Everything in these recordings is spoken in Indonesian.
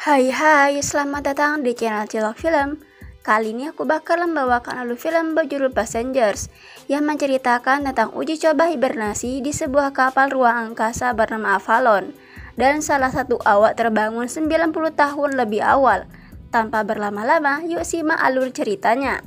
Hai, selamat datang di channel Cilok Film. Kali ini aku bakal membawakan alur film berjudul Passengers yang menceritakan tentang uji coba hibernasi di sebuah kapal ruang angkasa bernama Avalon. Dan salah satu awak terbangun 90 tahun lebih awal. Tanpa berlama-lama, yuk simak alur ceritanya.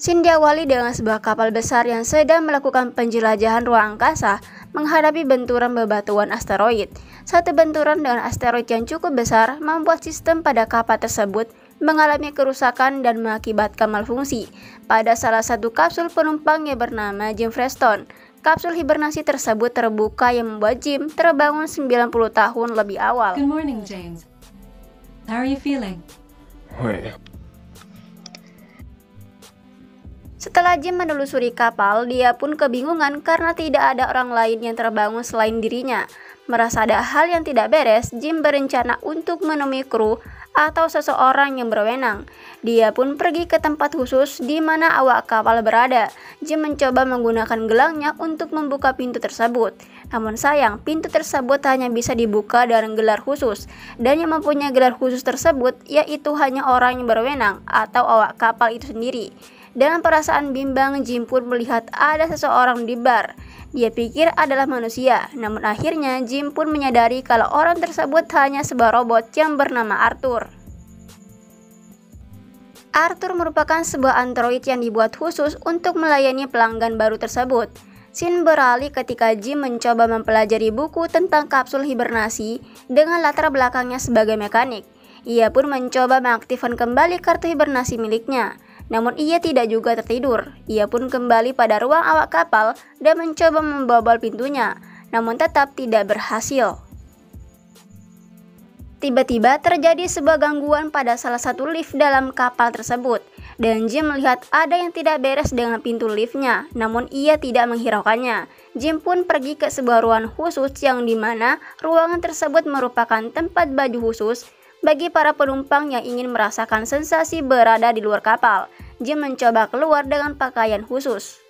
Scene diawali dengan sebuah kapal besar yang sedang melakukan penjelajahan ruang angkasa menghadapi benturan bebatuan asteroid. Satu benturan dengan asteroid yang cukup besar membuat sistem pada kapal tersebut mengalami kerusakan dan mengakibatkan malfungsi pada salah satu kapsul penumpang yang bernama Jim Preston. Kapsul hibernasi tersebut terbuka yang membuat Jim terbangun 90 tahun lebih awal. Good morning, James. How are you feeling? Wait, Setelah Jim menelusuri kapal, dia pun kebingungan karena tidak ada orang lain yang terbangun selain dirinya. Merasa ada hal yang tidak beres, Jim berencana untuk menemui kru atau seseorang yang berwenang. Dia pun pergi ke tempat khusus di mana awak kapal berada. Jim mencoba menggunakan gelangnya untuk membuka pintu tersebut. Namun sayang, pintu tersebut hanya bisa dibuka dengan gelar khusus. Dan yang mempunyai gelar khusus tersebut yaitu hanya orang yang berwenang atau awak kapal itu sendiri. Dengan perasaan bimbang, Jim pun melihat ada seseorang di bar. Dia pikir adalah manusia, namun akhirnya Jim pun menyadari kalau orang tersebut hanya sebuah robot yang bernama Arthur. Arthur merupakan sebuah android yang dibuat khusus untuk melayani pelanggan baru tersebut. Scene beralih ketika Jim mencoba mempelajari buku tentang kapsul hibernasi dengan latar belakangnya sebagai mekanik. Ia pun mencoba mengaktifkan kembali kartu hibernasi miliknya. Namun ia tidak juga tertidur. Ia pun kembali pada ruang awak kapal dan mencoba membobol pintunya, namun tetap tidak berhasil. Tiba-tiba terjadi sebuah gangguan pada salah satu lift dalam kapal tersebut, dan Jim melihat ada yang tidak beres dengan pintu liftnya, namun ia tidak menghiraukannya. Jim pun pergi ke sebuah ruangan khusus yang dimana ruangan tersebut merupakan tempat baju khusus bagi para penumpang yang ingin merasakan sensasi berada di luar kapal. Jim mencoba keluar dengan pakaian khusus.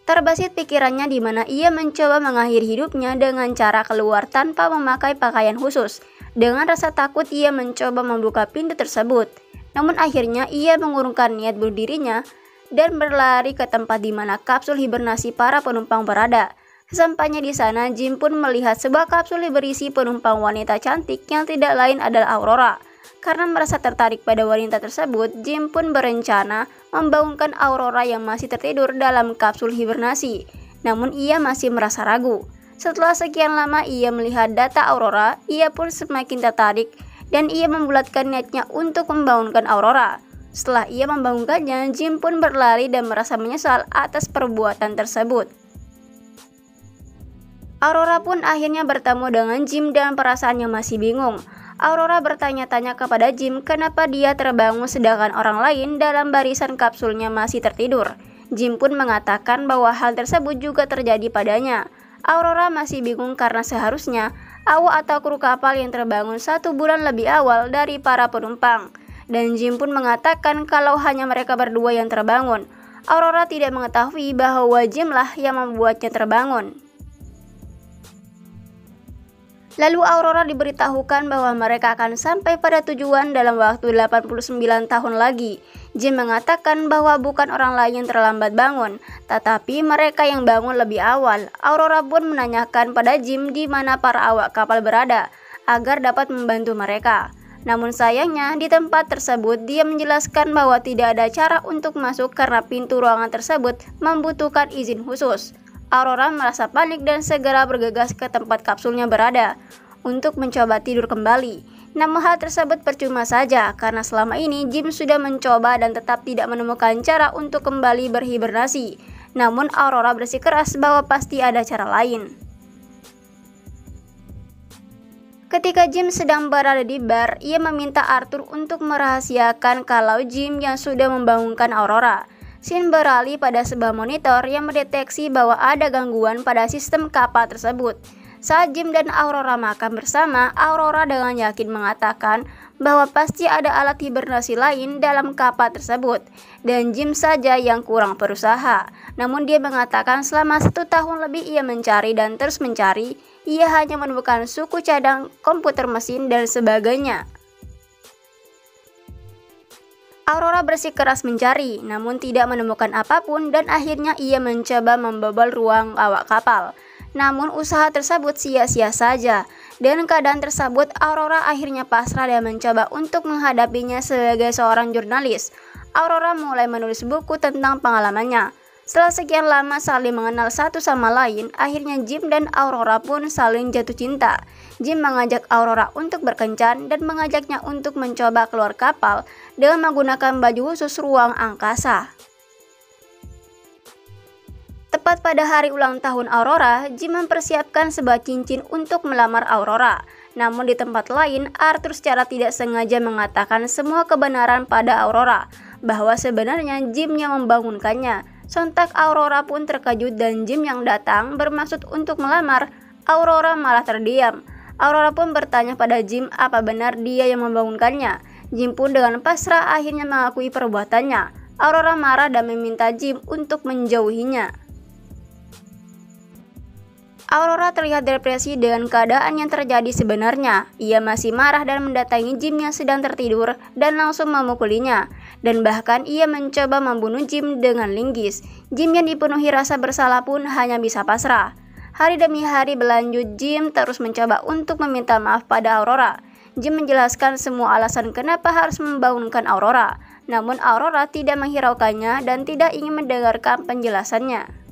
Terbesit pikirannya di mana ia mencoba mengakhiri hidupnya dengan cara keluar tanpa memakai pakaian khusus. Dengan rasa takut ia mencoba membuka pintu tersebut. Namun akhirnya ia mengurungkan niat bunuh dirinya dan berlari ke tempat di mana kapsul hibernasi para penumpang berada. Sesampainya di sana, Jim pun melihat sebuah kapsul yang berisi penumpang wanita cantik yang tidak lain adalah Aurora. Karena merasa tertarik pada wanita tersebut, Jim pun berencana membangunkan Aurora yang masih tertidur dalam kapsul hibernasi. Namun ia masih merasa ragu. Setelah sekian lama ia melihat data Aurora, ia pun semakin tertarik dan ia membulatkan niatnya untuk membangunkan Aurora. Setelah ia membangunkannya, Jim pun berlari dan merasa menyesal atas perbuatan tersebut. Aurora pun akhirnya bertemu dengan Jim dengan perasaan yang masih bingung. Aurora bertanya-tanya kepada Jim kenapa dia terbangun sedangkan orang lain dalam barisan kapsulnya masih tertidur. Jim pun mengatakan bahwa hal tersebut juga terjadi padanya. Aurora masih bingung karena seharusnya awak atau kru kapal yang terbangun 1 bulan lebih awal dari para penumpang. Dan Jim pun mengatakan kalau hanya mereka berdua yang terbangun. Aurora tidak mengetahui bahwa Jim lah yang membuatnya terbangun. Lalu Aurora diberitahukan bahwa mereka akan sampai pada tujuan dalam waktu 89 tahun lagi. Jim mengatakan bahwa bukan orang lain yang terlambat bangun, tetapi mereka yang bangun lebih awal. Aurora pun menanyakan pada Jim di mana para awak kapal berada, agar dapat membantu mereka. Namun sayangnya di tempat tersebut dia menjelaskan bahwa tidak ada cara untuk masuk karena pintu ruangan tersebut membutuhkan izin khusus. Aurora merasa panik dan segera bergegas ke tempat kapsulnya berada untuk mencoba tidur kembali. Namun hal tersebut percuma saja karena selama ini Jim sudah mencoba dan tetap tidak menemukan cara untuk kembali berhibernasi. Namun Aurora bersikeras bahwa pasti ada cara lain. Ketika Jim sedang berada di bar, ia meminta Arthur untuk merahasiakan kalau Jim yang sudah membangunkan Aurora. Scene beralih pada sebuah monitor yang mendeteksi bahwa ada gangguan pada sistem kapal tersebut. Saat Jim dan Aurora makan bersama, Aurora dengan yakin mengatakan bahwa pasti ada alat hibernasi lain dalam kapal tersebut, dan Jim saja yang kurang berusaha. Namun dia mengatakan selama 1 tahun lebih ia mencari dan terus mencari, ia hanya menemukan suku cadang, komputer mesin, dan sebagainya. Aurora bersikeras mencari, namun tidak menemukan apapun dan akhirnya ia mencoba membobol ruang awak kapal. Namun usaha tersebut sia-sia saja. Dengan keadaan tersebut, Aurora akhirnya pasrah dan mencoba untuk menghadapinya sebagai seorang jurnalis. Aurora mulai menulis buku tentang pengalamannya. Setelah sekian lama saling mengenal satu sama lain, akhirnya Jim dan Aurora pun saling jatuh cinta. Jim mengajak Aurora untuk berkencan dan mengajaknya untuk mencoba keluar kapal dengan menggunakan baju khusus ruang angkasa. Tepat pada hari ulang tahun Aurora, Jim mempersiapkan sebuah cincin untuk melamar Aurora. Namun di tempat lain, Arthur secara tidak sengaja mengatakan semua kebenaran pada Aurora, bahwa sebenarnya Jim yang membangunkannya. Sontak Aurora pun terkejut dan Jim yang datang bermaksud untuk melamar. Aurora malah terdiam. Aurora pun bertanya pada Jim apa benar dia yang membangunkannya. Jim pun dengan pasrah akhirnya mengakui perbuatannya. Aurora marah dan meminta Jim untuk menjauhinya. Aurora terlihat depresi dengan keadaan yang terjadi sebenarnya. Ia masih marah dan mendatangi Jim yang sedang tertidur dan langsung memukulinya. Dan bahkan ia mencoba membunuh Jim dengan linggis. Jim yang dipenuhi rasa bersalah pun hanya bisa pasrah. Hari demi hari berlanjut, Jim terus mencoba untuk meminta maaf pada Aurora. Jim menjelaskan semua alasan kenapa harus membangunkan Aurora. Namun Aurora tidak menghiraukannya dan tidak ingin mendengarkan penjelasannya.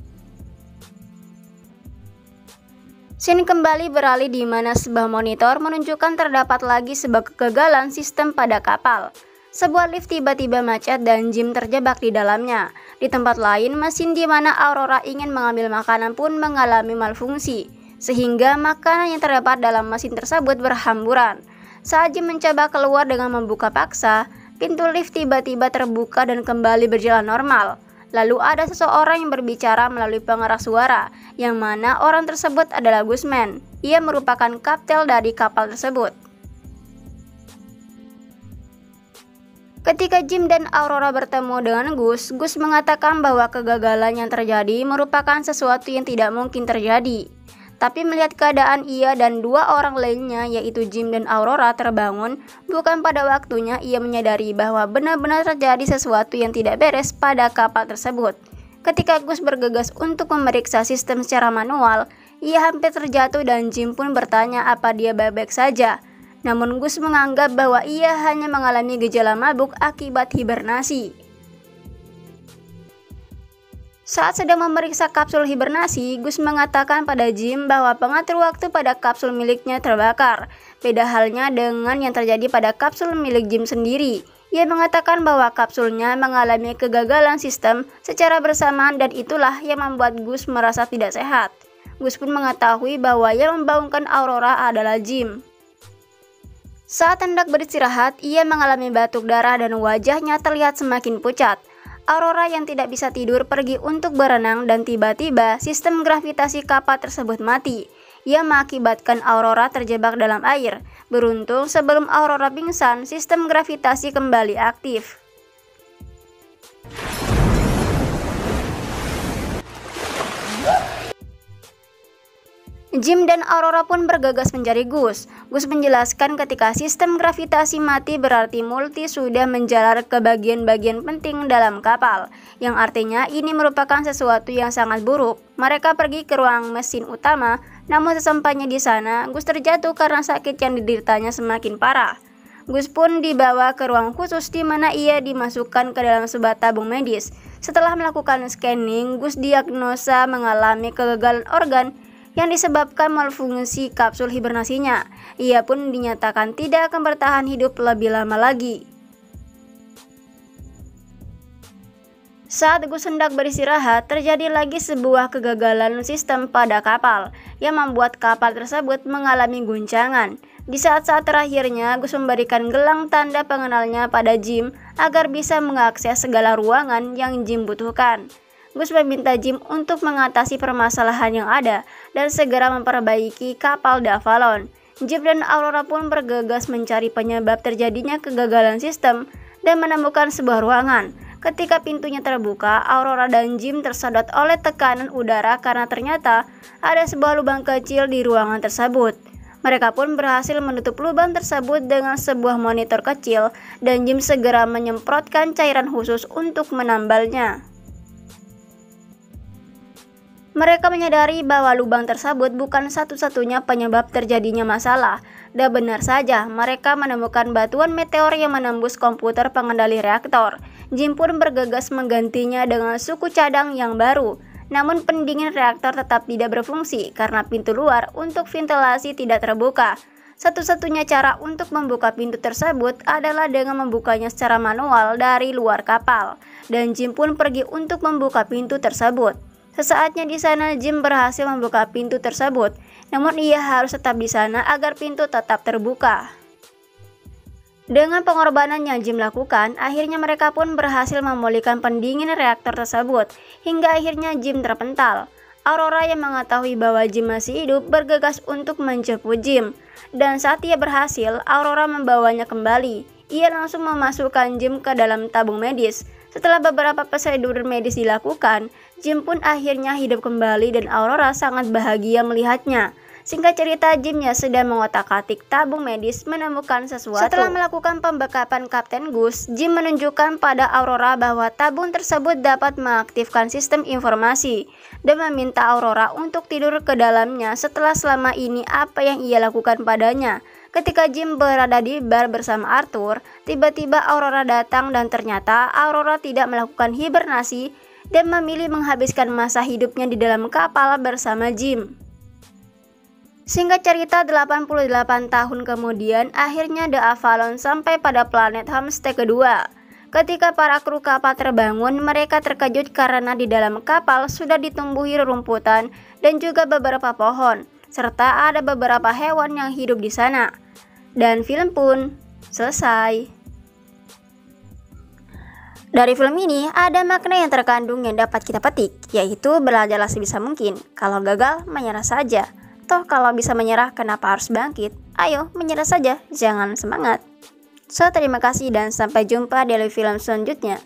Scene kembali beralih di mana sebuah monitor menunjukkan terdapat lagi sebuah kegagalan sistem pada kapal. Sebuah lift tiba-tiba macet dan Jim terjebak di dalamnya. Di tempat lain, mesin di mana Aurora ingin mengambil makanan pun mengalami malfungsi, sehingga makanan yang terdapat dalam mesin tersebut berhamburan. Saat Jim mencoba keluar dengan membuka paksa, pintu lift tiba-tiba terbuka dan kembali berjalan normal. Lalu ada seseorang yang berbicara melalui pengeras suara, yang mana orang tersebut adalah Gusman. Ia merupakan kapten dari kapal tersebut. Ketika Jim dan Aurora bertemu dengan Gus mengatakan bahwa kegagalan yang terjadi merupakan sesuatu yang tidak mungkin terjadi. Tapi melihat keadaan ia dan 2 orang lainnya yaitu Jim dan Aurora terbangun, bukan pada waktunya ia menyadari bahwa benar-benar terjadi sesuatu yang tidak beres pada kapal tersebut. Ketika Gus bergegas untuk memeriksa sistem secara manual, ia hampir terjatuh dan Jim pun bertanya apa dia baik-baik saja. Namun Gus menganggap bahwa ia hanya mengalami gejala mabuk akibat hibernasi. Saat sedang memeriksa kapsul hibernasi, Gus mengatakan pada Jim bahwa pengatur waktu pada kapsul miliknya terbakar. Beda halnya dengan yang terjadi pada kapsul milik Jim sendiri. Ia mengatakan bahwa kapsulnya mengalami kegagalan sistem secara bersamaan dan itulah yang membuat Gus merasa tidak sehat. Gus pun mengetahui bahwa yang membangunkan Aurora adalah Jim. Saat hendak beristirahat, ia mengalami batuk darah dan wajahnya terlihat semakin pucat. Aurora yang tidak bisa tidur pergi untuk berenang dan tiba-tiba sistem gravitasi kapal tersebut mati. Ia mengakibatkan Aurora terjebak dalam air. Beruntung sebelum Aurora pingsan, sistem gravitasi kembali aktif. Jim dan Aurora pun bergegas mencari Gus. Gus menjelaskan ketika sistem gravitasi mati berarti Multi sudah menjalar ke bagian-bagian penting dalam kapal, yang artinya ini merupakan sesuatu yang sangat buruk. Mereka pergi ke ruang mesin utama, namun sesampainya di sana, Gus terjatuh karena sakit yang dideritanya semakin parah. Gus pun dibawa ke ruang khusus di mana ia dimasukkan ke dalam sebuah tabung medis. Setelah melakukan scanning, Gus diagnosa mengalami kegagalan organ yang disebabkan malfungsi kapsul hibernasinya. Ia pun dinyatakan tidak akan bertahan hidup lebih lama lagi. Saat Gus hendak beristirahat, terjadi lagi sebuah kegagalan sistem pada kapal yang membuat kapal tersebut mengalami guncangan. Di saat-saat terakhirnya, Gus memberikan gelang tanda pengenalnya pada Jim agar bisa mengakses segala ruangan yang Jim butuhkan. Gus meminta Jim untuk mengatasi permasalahan yang ada dan segera memperbaiki kapal Davalon. Jim dan Aurora pun bergegas mencari penyebab terjadinya kegagalan sistem dan menemukan sebuah ruangan. Ketika pintunya terbuka, Aurora dan Jim tersedot oleh tekanan udara karena ternyata ada sebuah lubang kecil di ruangan tersebut. Mereka pun berhasil menutup lubang tersebut dengan sebuah monitor kecil dan Jim segera menyemprotkan cairan khusus untuk menambalnya. Mereka menyadari bahwa lubang tersebut bukan satu-satunya penyebab terjadinya masalah. Dan benar saja, mereka menemukan batuan meteor yang menembus komputer pengendali reaktor. Jim pun bergegas menggantinya dengan suku cadang yang baru. Namun pendingin reaktor tetap tidak berfungsi karena pintu luar untuk ventilasi tidak terbuka. Satu-satunya cara untuk membuka pintu tersebut adalah dengan membukanya secara manual dari luar kapal. Dan Jim pun pergi untuk membuka pintu tersebut. Sesaatnya di sana, Jim berhasil membuka pintu tersebut, namun ia harus tetap di sana agar pintu tetap terbuka. Dengan pengorbanan yang Jim lakukan, akhirnya mereka pun berhasil memulihkan pendingin reaktor tersebut, hingga akhirnya Jim terpental. Aurora yang mengetahui bahwa Jim masih hidup bergegas untuk menjemput Jim, dan saat ia berhasil, Aurora membawanya kembali. Ia langsung memasukkan Jim ke dalam tabung medis. Setelah beberapa prosedur medis dilakukan, Jim pun akhirnya hidup kembali dan Aurora sangat bahagia melihatnya. Singkat cerita, Jimnya sedang mengotak-atik tabung medis menemukan sesuatu. Setelah melakukan pembekapan Kapten Gus, Jim menunjukkan pada Aurora bahwa tabung tersebut dapat mengaktifkan sistem informasi dan meminta Aurora untuk tidur ke dalamnya setelah selama ini apa yang ia lakukan padanya. Ketika Jim berada di bar bersama Arthur, tiba-tiba Aurora datang dan ternyata Aurora tidak melakukan hibernasi dan memilih menghabiskan masa hidupnya di dalam kapal bersama Jim. Singkat cerita, 88 tahun kemudian, akhirnya The Avalon sampai pada planet Homestead kedua. Ketika para kru kapal terbangun, mereka terkejut karena di dalam kapal sudah ditumbuhi rerumputan dan juga beberapa pohon, serta ada beberapa hewan yang hidup di sana. Dan film pun selesai. Dari film ini ada makna yang terkandung yang dapat kita petik, yaitu belajarlah sebisa mungkin. Kalau gagal, menyerah saja. Toh kalau bisa menyerah, kenapa harus bangkit? Ayo, menyerah saja, jangan semangat. So, terima kasih dan sampai jumpa di film selanjutnya.